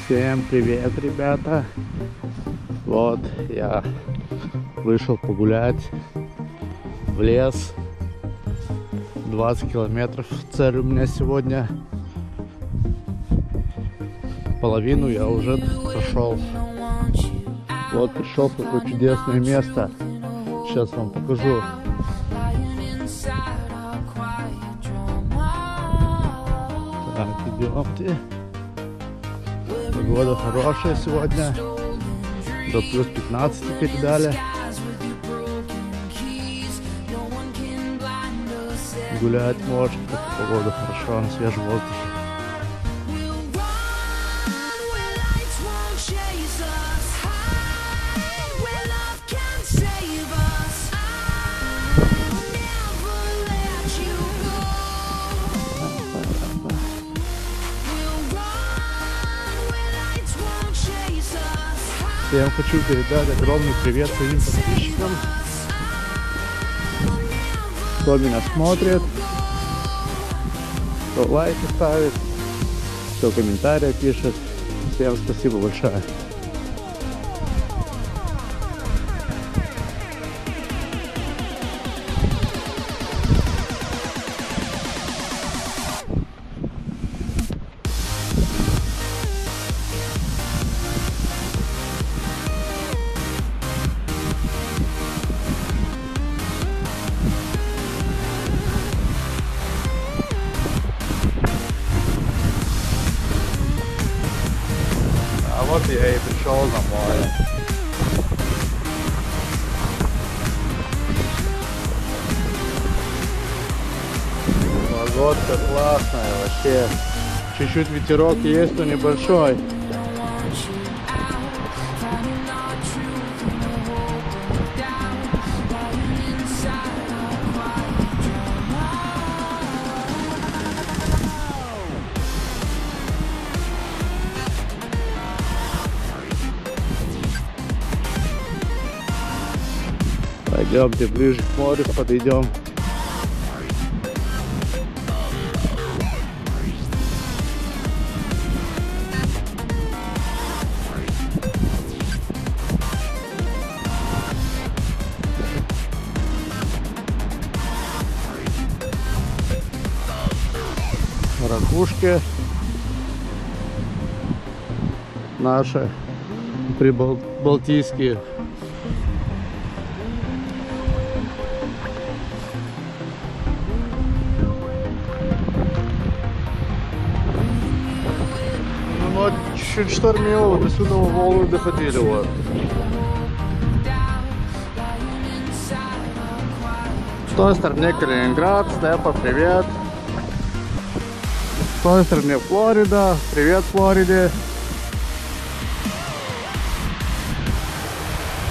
Всем привет, ребята! Вот я вышел погулять в лес. 20 километров цель у меня сегодня. Половину я уже прошел. Вот пришел в такое чудесное место. Сейчас вам покажу. Так, идемте. Погода хорошая сегодня. До плюс 15 передали. Гулять можно, погода хорошо, на свежем воздухе. Всем хочу передать огромный привет своим подписчикам, кто меня смотрит, кто лайки ставит, кто комментарии пишет. Всем спасибо большое. Вот я и пришел домой. Погодка классная вообще. Чуть-чуть ветерок есть, но небольшой. Пойдемте ближе к морю, подойдем. Ракушки наши прибалтийские. Ну, чуть-чуть штормило, вот до сюда в Волгу доходили вот. В той стороне Калининград, Степа, привет. В той стороне Флорида, привет Флориде.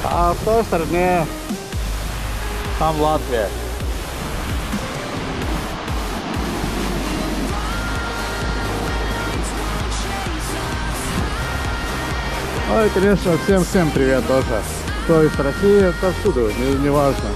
А в той стороне там Латвия. Ну и, конечно, всем привет тоже. Кто из России, кто отсюда, не важно.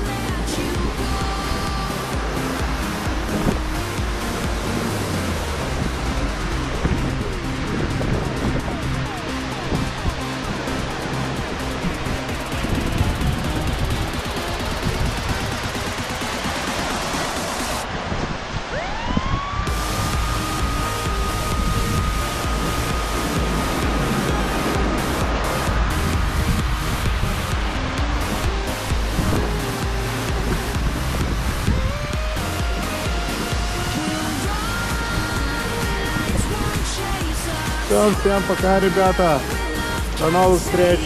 Всем пока, ребята. До новых встреч.